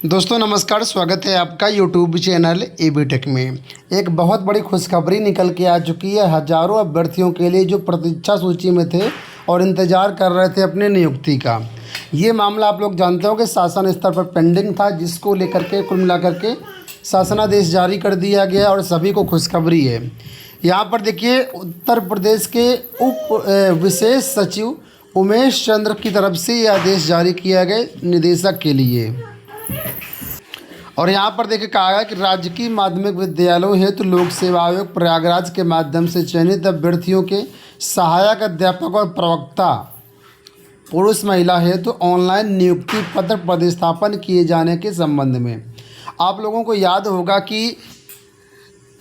दोस्तों नमस्कार, स्वागत है आपका यूट्यूब चैनल एबी टेक में। एक बहुत बड़ी खुशखबरी निकल के आ चुकी है हज़ारों अभ्यर्थियों के लिए जो प्रतीक्षा सूची में थे और इंतज़ार कर रहे थे अपने नियुक्ति का। ये मामला आप लोग जानते हो कि शासन स्तर पर पेंडिंग था, जिसको लेकर के कुल मिलाकर के शासनादेश जारी कर दिया गया और सभी को खुशखबरी है। यहाँ पर देखिए, उत्तर प्रदेश के विशेष सचिव उमेश चंद्र की तरफ से ये आदेश जारी किया गया निदेशक के लिए। और यहाँ पर देखिए कहा है कि राजकीय माध्यमिक विद्यालयों हेतु लोक सेवा आयोग प्रयागराज के माध्यम से चयनित अभ्यर्थियों के सहायक अध्यापक और प्रवक्ता पुरुष महिला हेतु ऑनलाइन नियुक्ति पत्र प्रतिस्थापन किए जाने के संबंध में। आप लोगों को याद होगा कि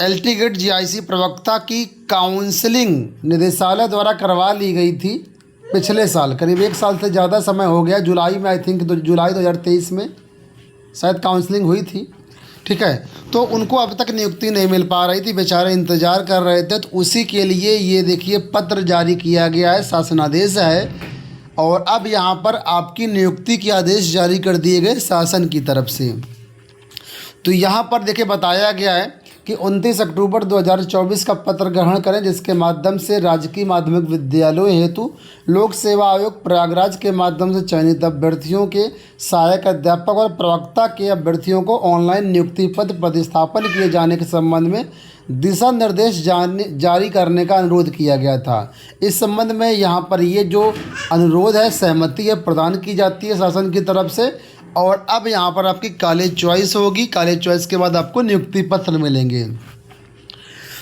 एलटीगेट जीआईसी प्रवक्ता की काउंसलिंग निदेशालय द्वारा करवा ली गई थी पिछले साल, करीब 1 साल से ज़्यादा समय हो गया। जुलाई में, आई थिंक जुलाई 2023 में शायद काउंसलिंग हुई थी। ठीक है, तो उनको अब तक नियुक्ति नहीं मिल पा रही थी, बेचारे इंतज़ार कर रहे थे। तो उसी के लिए ये देखिए पत्र जारी किया गया है, शासनादेश है। और अब यहाँ पर आपकी नियुक्ति के आदेश जारी कर दिए गए शासन की तरफ से। तो यहाँ पर देखिए बताया गया है कि 29 अक्टूबर 2024 का पत्र ग्रहण करें, जिसके माध्यम से राजकीय माध्यमिक विद्यालयों हेतु लोक सेवा आयोग प्रयागराज के माध्यम से चयनित अभ्यर्थियों के सहायक अध्यापक और प्रवक्ता के अभ्यर्थियों को ऑनलाइन नियुक्ति पत्र प्रतिस्थापन किए जाने के संबंध में दिशा निर्देश जारी करने का अनुरोध किया गया था। इस संबंध में यहाँ पर ये जो अनुरोध है, सहमति है प्रदान की जाती है शासन की तरफ से। और अब यहाँ पर आपकी कॉलेज चॉइस होगी, कॉलेज चॉइस के बाद आपको नियुक्ति पत्र मिलेंगे।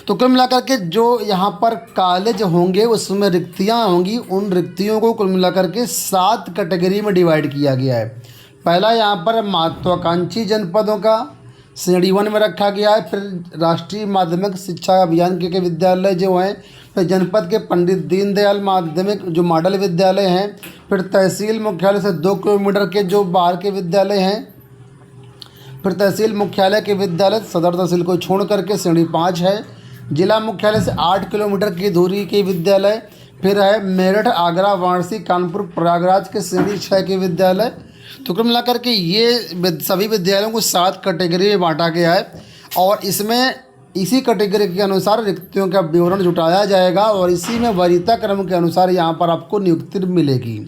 तो कुल मिलाकर के जो यहाँ पर कॉलेज होंगे उसमें रिक्तियाँ होंगी। उन रिक्तियों को कुल मिलाकर के 7 कैटेगरी में डिवाइड किया गया है। पहला यहाँ पर महत्वाकांक्षी जनपदों का श्रेणी 1 में रखा गया है। फिर राष्ट्रीय माध्यमिक शिक्षा अभियान के विद्यालय जो हैं, फिर जनपद के पंडित दीनदयाल माध्यमिक जो मॉडल विद्यालय हैं, फिर तहसील मुख्यालय से 2 किलोमीटर के जो बाहर के विद्यालय हैं, फिर तहसील मुख्यालय के विद्यालय सदर तहसील को छोड़ करके श्रेणी 5 है। जिला मुख्यालय से 8 किलोमीटर की दूरी के विद्यालय, फिर है मेरठ, आगरा, वाराणसी, कानपुर, प्रयागराज के श्रेणी 6 के विद्यालय। तो कुल मिलाकर के ये सभी विद्यालयों को 7 कैटेगरी में बांटा गया है। और इसमें इसी कैटेगरी के अनुसार रिक्तियों का विवरण जुटाया जाएगा और इसी में वरीयता क्रम के अनुसार यहाँ पर आपको नियुक्ति मिलेगी।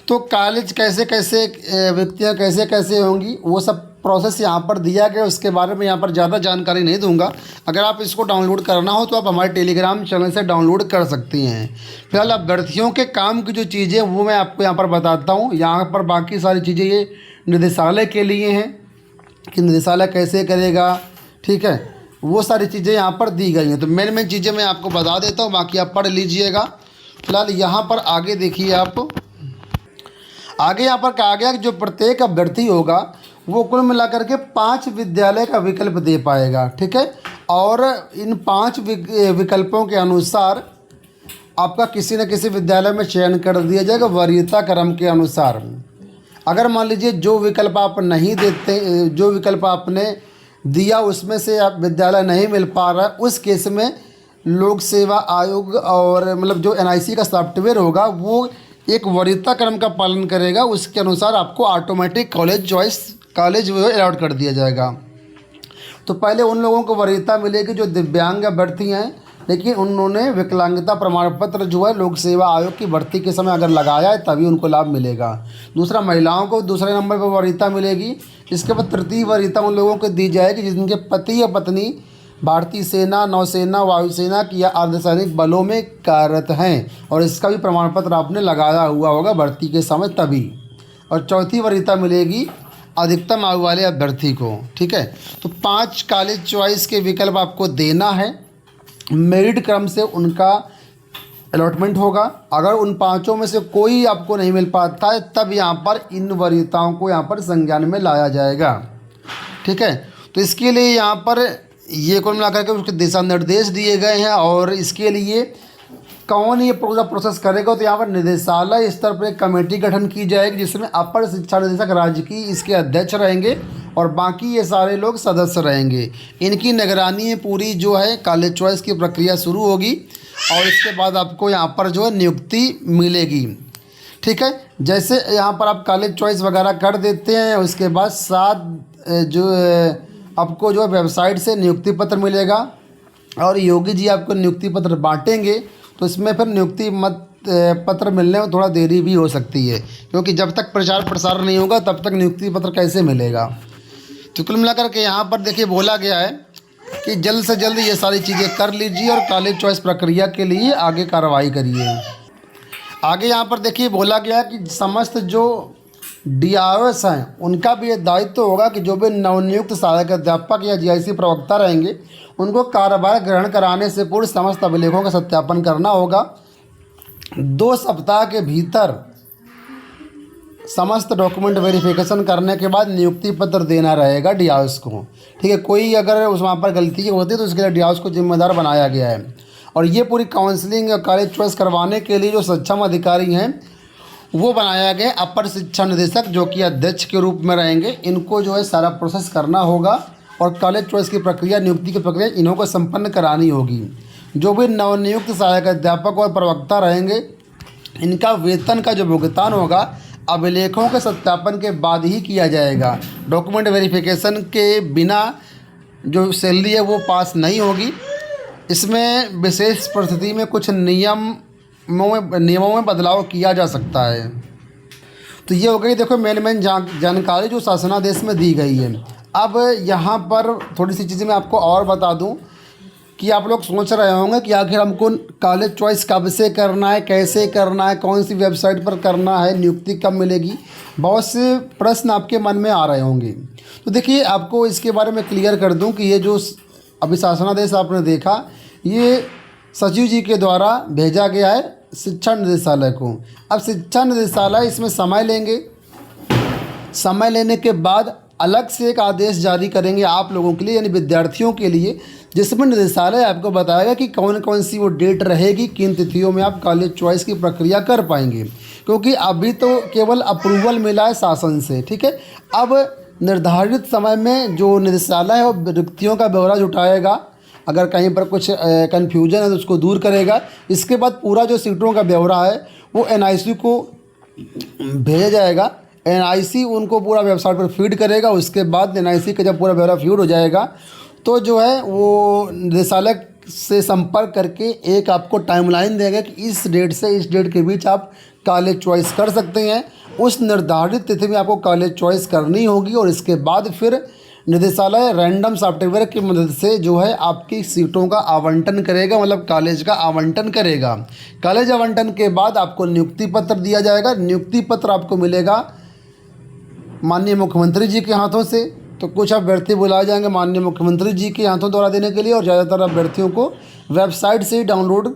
तो कॉलेज कैसे कैसे रिक्तियाँ कैसे कैसे होंगी वो सब प्रोसेस यहाँ पर दिया गया, उसके बारे में यहाँ पर ज़्यादा जानकारी नहीं दूंगा। अगर आप इसको डाउनलोड करना हो तो आप हमारे टेलीग्राम चैनल से डाउनलोड कर सकती हैं। फिलहाल अभ्यर्थियों के काम की जो चीज़ें वो मैं आपको यहाँ पर बताता हूँ। यहाँ पर बाकी सारी चीज़ें ये निदेशालय के लिए हैं कि निदेशालय कैसे करेगा, ठीक है, वो सारी चीज़ें यहाँ पर दी गई हैं। तो मेन चीज़ें मैं आपको बता देता हूँ, बाकी आप पढ़ लीजिएगा। फिलहाल यहाँ पर आगे देखिए, आप आगे यहाँ पर कहा गया कि जो प्रत्येक अभ्यर्थी होगा वो कुल मिलाकर के 5 विद्यालय का विकल्प दे पाएगा। ठीक है, और इन 5 विकल्पों के अनुसार आपका किसी न किसी विद्यालय में चयन कर दिया जाएगा वरीयता क्रम के अनुसार। अगर मान लीजिए जो विकल्प आप नहीं देते, जो विकल्प आपने दिया उसमें से आप विद्यालय नहीं मिल पा रहा है, उस केस में लोक सेवा आयोग और मतलब जो एनआईसी का सॉफ्टवेयर होगा वो एक वरीयता क्रम का पालन करेगा। उसके अनुसार आपको ऑटोमेटिक कॉलेज वो अलॉट कर दिया जाएगा। तो पहले उन लोगों को वरीयता मिलेगी जो दिव्यांग अभ्यर्थी हैं, लेकिन उन्होंने विकलांगता प्रमाण पत्र जो है लोक सेवा आयोग की भर्ती के समय अगर लगाया है तभी उनको लाभ मिलेगा। दूसरा, महिलाओं को दूसरे नंबर पर वरीयता मिलेगी। इसके बाद तृतीय वरीयता उन लोगों को दी जाएगी जिनके पति या पत्नी भारतीय सेना, नौसेना, वायुसेना या अर्धसैनिक बलों में कार्यरत हैं और इसका भी प्रमाण पत्र आपने लगाया हुआ होगा भर्ती के समय तभी। और चौथी वरीयता मिलेगी अधिकतम आयु वाले अभ्यर्थी को। ठीक है, तो 5 कॉलेज चॉइस के विकल्प आपको देना है। मेरिट क्रम से उनका अलॉटमेंट होगा। अगर उन 5 में से कोई आपको नहीं मिल पाता है तब यहाँ पर इन वरीयताओं को यहाँ पर संज्ञान में लाया जाएगा। ठीक है, तो इसके लिए यहाँ पर ये कुल मिलाकर के उसके दिशा निर्देश दिए गए हैं। और इसके लिए कौन ये पूरा प्रोसेस करेगा, तो यहाँ पर निदेशालय स्तर पर एक कमेटी गठन की जाएगी जिसमें अपर शिक्षा निदेशक राज्य की इसके अध्यक्ष रहेंगे और बाकी ये सारे लोग सदस्य रहेंगे। इनकी निगरानी में पूरी जो है कॉलेज चॉइस की प्रक्रिया शुरू होगी और इसके बाद आपको यहाँ पर जो है नियुक्ति मिलेगी। ठीक है। जैसे यहाँ पर आप कॉलेज चॉइस वगैरह कर देते हैं, उसके बाद साथ जो आपको जो वेबसाइट से नियुक्ति पत्र मिलेगा और योगी जी आपको नियुक्ति पत्र बांटेंगे, तो इसमें फिर नियुक्ति मत पत्र मिलने में थोड़ा देरी भी हो सकती है, क्योंकि जब तक प्रचार प्रसार नहीं होगा तब तक नियुक्ति पत्र कैसे मिलेगा। तो कुल मिलाकर के यहाँ पर देखिए बोला गया है कि जल्द से जल्द ये सारी चीज़ें कर लीजिए और कॉलेज चॉइस प्रक्रिया के लिए आगे कार्रवाई करिए। आगे यहाँ पर देखिए बोला गया है कि समस्त जो DROs हैं उनका भी ये दायित्व होगा कि जो भी नवनियुक्त सहायक अध्यापक या GIC प्रवक्ता रहेंगे उनको कार्यभार ग्रहण कराने से पूर्व समस्त अभिलेखों का सत्यापन करना होगा। 2 सप्ताह के भीतर समस्त डॉक्यूमेंट वेरिफिकेशन करने के बाद नियुक्ति पत्र देना रहेगा DROs को। ठीक है, कोई अगर उस वहाँ पर गलती होती है तो उसके लिए DROs को जिम्मेदार बनाया गया है। और ये पूरी काउंसलिंग या कॉलेज चॉइस करवाने के लिए जो सक्षम अधिकारी हैं वो बनाया गया अपर शिक्षा निदेशक, जो कि अध्यक्ष के रूप में रहेंगे। इनको जो है सारा प्रोसेस करना होगा और कॉलेज चॉइस की प्रक्रिया, नियुक्ति की प्रक्रिया इन्हों को संपन्न करानी होगी। जो भी नवनियुक्त सहायक अध्यापक और प्रवक्ता रहेंगे इनका वेतन का जो भुगतान होगा अभिलेखों के सत्यापन के बाद ही किया जाएगा। डॉक्यूमेंट वेरिफिकेशन के बिना जो सैलरी है वो पास नहीं होगी। इसमें विशेष परिस्थिति में कुछ नियमों में बदलाव किया जा सकता है। तो ये हो गई देखो मेन जानकारी जो शासनादेश में दी गई है। अब यहाँ पर थोड़ी सी चीज़ें मैं आपको और बता दूँ कि आप लोग सोच रहे होंगे कि आखिर हमको कॉलेज चॉइस कब से करना है, कैसे करना है, कौन सी वेबसाइट पर करना है, नियुक्ति कब मिलेगी। बहुत से प्रश्न आपके मन में आ रहे होंगे। तो देखिए आपको इसके बारे में क्लियर कर दूं कि ये जो अभी शासनादेश आपने देखा ये सचिव जी के द्वारा भेजा गया है शिक्षा निदेशालय को। अब शिक्षा निदेशालय इसमें समय लेंगे, समय लेने के बाद अलग से एक आदेश जारी करेंगे आप लोगों के लिए, यानी विद्यार्थियों के लिए, जिसमें निदेशालय आपको बताएगा कि कौन कौन सी वो डेट रहेगी, किन तिथियों में आप कॉलेज चॉइस की प्रक्रिया कर पाएंगे। क्योंकि अभी तो केवल अप्रूवल मिला है शासन से। ठीक है, अब निर्धारित समय में जो निदेशालय है वो रिक्तियों का ब्यौरा जुटाएगा, अगर कहीं पर कुछ कन्फ्यूजन है तो उसको दूर करेगा। इसके बाद पूरा जो सीटों का ब्यौरा है वो NIC को भेजा जाएगा। NIC उनको पूरा वेबसाइट पर फीड करेगा। उसके बाद NIC का जब पूरा ब्यौरा फीड हो जाएगा तो जो है वो निदेशालय से संपर्क करके एक आपको टाइमलाइन देगा कि इस डेट से इस डेट के बीच आप कॉलेज चॉइस कर सकते हैं। उस निर्धारित तिथि में आपको कॉलेज चॉइस करनी होगी और इसके बाद फिर निदेशालय रैंडम सॉफ्टवेयर की मदद से जो है आपकी सीटों का आवंटन करेगा, मतलब कॉलेज का आवंटन करेगा। कॉलेज आवंटन के बाद आपको नियुक्ति पत्र दिया जाएगा। नियुक्ति पत्र आपको मिलेगा माननीय मुख्यमंत्री जी के हाथों से। तो कुछ अभ्यर्थी बुलाए जाएंगे माननीय मुख्यमंत्री जी के हाथों द्वारा देने के लिए, और ज़्यादातर अभ्यर्थियों को वेबसाइट से ही डाउनलोड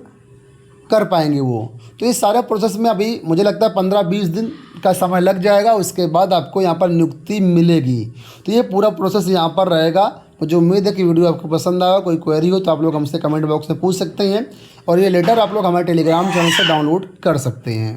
कर पाएंगे वो। तो इस सारे प्रोसेस में अभी मुझे लगता है 15-20 दिन का समय लग जाएगा। उसके बाद आपको यहाँ पर नियुक्ति मिलेगी। तो ये पूरा प्रोसेस यहाँ पर रहेगा। मुझे उम्मीद है कि वीडियो आपको पसंद आया। कोई क्वेरी हो तो आप लोग हमसे कमेंट बॉक्स में पूछ सकते हैं, और ये लेटर आप लोग हमारे टेलीग्राम चैनल से डाउनलोड कर सकते हैं।